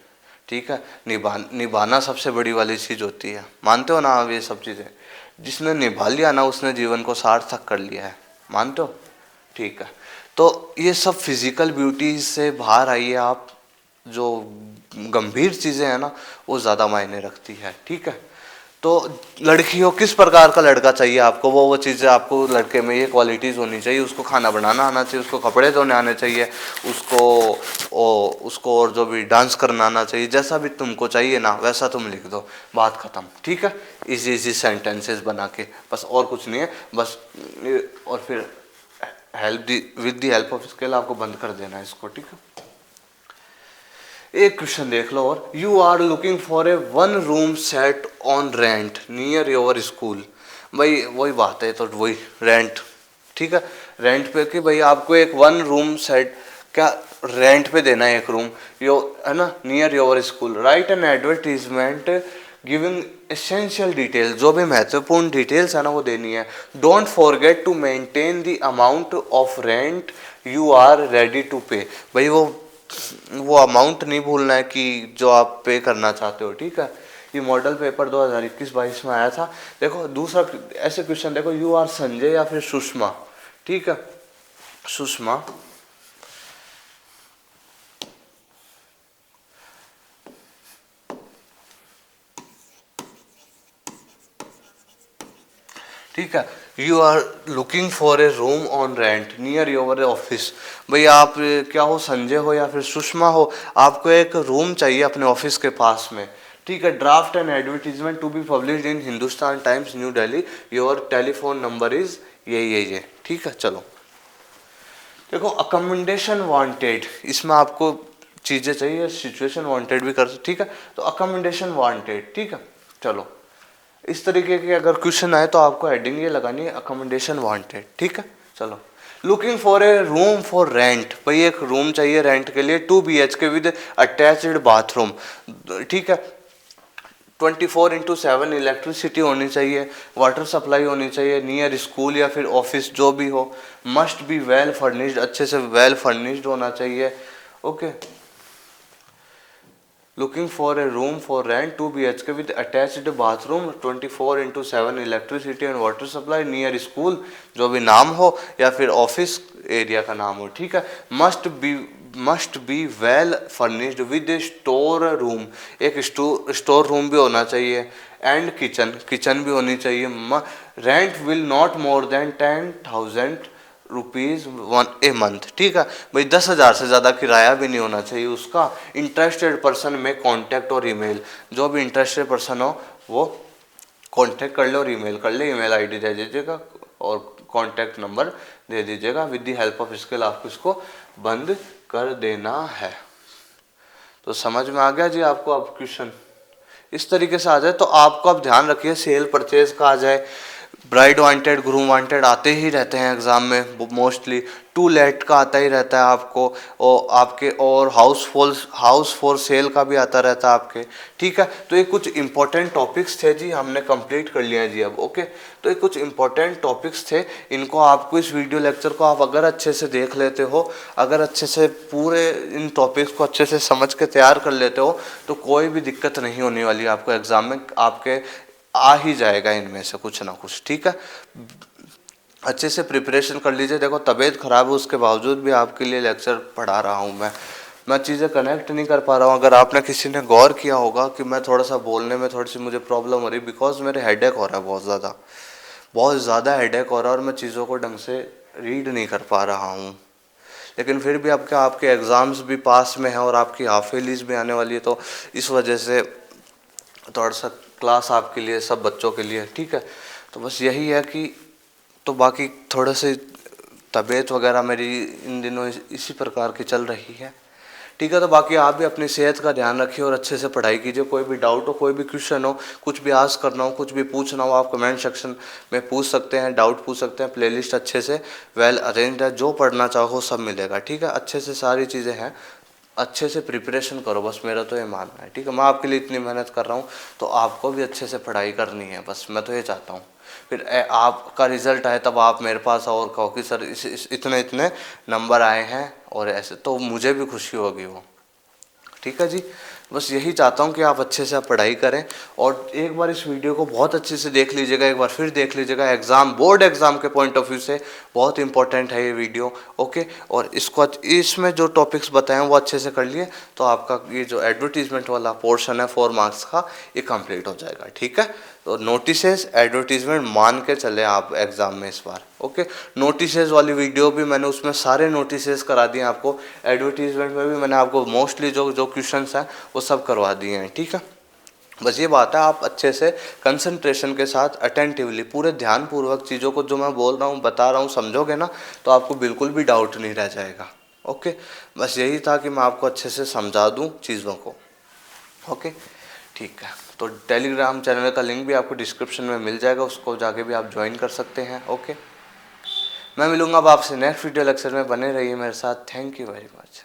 ठीक है। निभाना सबसे बड़ी वाली चीज़ होती है, मानते हो ना आप ये सब चीज़ें। जिसने निभा लिया ना उसने जीवन को सार्थक कर लिया है, मानते हो, ठीक है। तो ये सब फिजिकल ब्यूटी से बाहर आइए आप, जो गंभीर चीज़ें हैं ना वो ज़्यादा मायने रखती है, ठीक है। तो लड़कियों किस प्रकार का लड़का चाहिए आपको, वो चीज़ें आपको लड़के में ये क्वालिटीज़ होनी चाहिए। उसको खाना बनाना आना चाहिए, उसको कपड़े धोने आने चाहिए, उसको और जो भी डांस करना आना चाहिए। जैसा भी तुमको चाहिए ना वैसा तुम लिख दो, बात ख़त्म, ठीक है। इजी इजी सेंटेंसेस बना के, बस और कुछ नहीं है, बस। और फिर with the help of scale आपको बंद कर देना है इसको, ठीक है। एक क्वेश्चन देख लो और, you are looking for a 1 room set on rent near your school. भाई वही बात है, तो वही रेंट, ठीक है। रेंट पे कि भाई आपको एक 1 रूम सेट क्या रेंट पे देना है एक रूम, यो है ना, near your school. Write an advertisement giving essential detail, जो भी महत्वपूर्ण डिटेल्स है ना वो देनी है। Don't forget to maintain the amount of rent you are ready to pay. भाई वो अमाउंट नहीं भूलना है कि जो आप पे करना चाहते हो, ठीक है। ये मॉडल पेपर 2021-22 में आया था। देखो दूसरा ऐसे क्वेश्चन देखो, यू आर संजय या फिर सुषमा, ठीक है, सुषमा, ठीक है, you are looking for a room on rent near your office. भाई आप क्या हो, संजय हो या फिर सुषमा हो, आपको एक रूम चाहिए अपने ऑफिस के पास में, ठीक है। Draft an advertisement to be published in Hindustan Times New Delhi, your telephone number is ये, ठीक है। चलो देखो, अकोमोडेशन वांटेड, इसमें आपको चीज़ें चाहिए, सिचुएशन वांटेड भी कर, ठीक है। तो अकोमोडेशन वांटेड, ठीक है। चलो इस तरीके के अगर क्वेश्चन आए तो आपको हेडिंग ये लगानी है, अकोमोडेशन वांटेड, ठीक है। चलो, looking for a room for rent, भाई एक रूम चाहिए रेंट के लिए, 2 BHK विद अटैच्ड बाथरूम, ठीक है। 24/7 इलेक्ट्रिसिटी होनी चाहिए, वाटर सप्लाई होनी चाहिए, नियर स्कूल या फिर ऑफिस जो भी हो, मस्ट बी वेल फर्निश्ड, अच्छे से वेल फर्निश्ड होना चाहिए, okay. Looking for a room for rent 2 BHK with attached bathroom, 24/7 electricity and water supply, near school जो भी नाम हो या फिर ऑफिस एरिया का नाम हो, ठीक है। Must be well furnished with store room, एक स्टोर रूम भी होना चाहिए, एंड किचन भी होनी चाहिए। Rent will not more than 10,000 rupees a month, ठीक है। भाई 10,000 से ज़्यादा किराया भी नहीं होना चाहिए उसका। इंटरेस्टेड पर्सन में कॉन्टैक्ट और ईमेल, जो भी इंटरेस्टेड पर्सन हो वो कॉन्टैक्ट कर ले और ईमेल कर ले, ईमेल आईडी दे दीजिएगा और कॉन्टैक्ट नंबर दे दीजिएगा। With the help of skill आपको इसको बंद कर देना है। तो समझ में आ गया जी आपको अब क्वेश्चन इस तरीके से आ जाए तो आपको अब ध्यान रखिए, सेल परचेज का आ जाए, ब्राइड वांटेड, ग्रूम वांटेड आते ही रहते हैं एग्जाम में मोस्टली, टू लेट का आता ही रहता है आपको, और आपके और हाउस फॉर सेल का भी आता रहता है आपके, ठीक है। तो ये कुछ इंपॉर्टेंट टॉपिक्स थे जी, हमने कंप्लीट कर लिया जी अब, ओके। तो ये कुछ इंपॉर्टेंट टॉपिक्स थे, इनको आपको इस वीडियो लेक्चर को आप अगर अच्छे से देख लेते हो, अगर अच्छे से पूरे इन टॉपिक्स को अच्छे से समझ के तैयार कर लेते हो तो कोई भी दिक्कत नहीं होने वाली आपको एग्जाम में, आपके आ ही जाएगा इनमें से कुछ ना कुछ, ठीक है। अच्छे से प्रिपरेशन कर लीजिए। देखो तबीयत खराब है उसके बावजूद भी आपके लिए लेक्चर पढ़ा रहा हूँ मैं चीज़ें कनेक्ट नहीं कर पा रहा हूँ। अगर आपने किसी ने गौर किया होगा कि मैं थोड़ा सा बोलने में थोड़ी सी मुझे प्रॉब्लम हो रही, बिकॉज मेरे हेडेक हो रहा है, बहुत ज़्यादा हेडेक हो रहा है और मैं चीज़ों को ढंग से रीड नहीं कर पा रहा हूँ। लेकिन फिर भी आपके एग्ज़ाम्स भी पास में हैं और आपकी हाफ ईयरलीज भी आने वाली है, तो इस वजह से थोड़ा सा क्लास आपके लिए, सब बच्चों के लिए, ठीक है। तो बस यही है कि तो बाकी थोड़ा से तबीयत वगैरह मेरी इन दिनों इसी प्रकार की चल रही है, ठीक है। तो बाकी आप भी अपनी सेहत का ध्यान रखिए और अच्छे से पढ़ाई कीजिए। कोई भी डाउट हो, कोई भी क्वेश्चन हो, कुछ भी आस्क करना हो, कुछ भी पूछना हो, आप कमेंट सेक्शन में पूछ सकते हैं, डाउट पूछ सकते हैं। प्लेलिस्ट अच्छे से वेल अरेंज्ड है, जो पढ़ना चाहो सब मिलेगा, ठीक है। अच्छे से सारी चीज़ें हैं, अच्छे से प्रिपरेशन करो, बस मेरा तो ये मानना है, ठीक है। मैं आपके लिए इतनी मेहनत कर रहा हूँ तो आपको भी अच्छे से पढ़ाई करनी है, बस मैं तो ये चाहता हूँ। फिर आपका रिजल्ट आए तब आप मेरे पास आओ और कहो कि सर इतने इतने नंबर आए हैं और ऐसे, तो मुझे भी खुशी होगी वो, ठीक है जी। बस यही चाहता हूँ कि आप अच्छे से आप पढ़ाई करें और एक बार इस वीडियो को बहुत अच्छे से देख लीजिएगा, एक बार फिर देख लीजिएगा। एग्ज़ाम, बोर्ड एग्ज़ाम के पॉइंट ऑफ व्यू से बहुत इंपॉर्टेंट है ये वीडियो, ओके। और इसमें जो टॉपिक्स बताए हैं वो अच्छे से कर लिए तो आपका ये जो एडवर्टीजमेंट वाला पोर्शन है 4 मार्क्स का, ये कंप्लीट हो जाएगा, ठीक है। तो नोटिसेस, एडवर्टीजमेंट मान के चले आप एग्ज़ाम में इस बार, ओके। नोटिसेस वाली वीडियो भी मैंने उसमें सारे नोटिसेस करा दिए आपको, एडवर्टीजमेंट में भी मैंने आपको मोस्टली जो क्वेश्चंस हैं वो सब करवा दिए हैं, ठीक है। बस ये बात है, आप अच्छे से कंसंट्रेशन के साथ अटेंटिवली पूरे ध्यानपूर्वक चीज़ों को जो मैं बोल रहा हूँ, बता रहा हूँ, समझोगे ना तो आपको बिल्कुल भी डाउट नहीं रह जाएगा, ओके। बस यही था कि मैं आपको अच्छे से समझा दूँ चीज़ों को, ओके, ठीक है। तो टेलीग्राम चैनल का लिंक भी आपको डिस्क्रिप्शन में मिल जाएगा, उसको जाके भी आप ज्वाइन कर सकते हैं, ओके। मैं मिलूंगा अब आपसे नेक्स्ट वीडियो लेक्चर में, बने रहिए मेरे साथ। Thank you very much.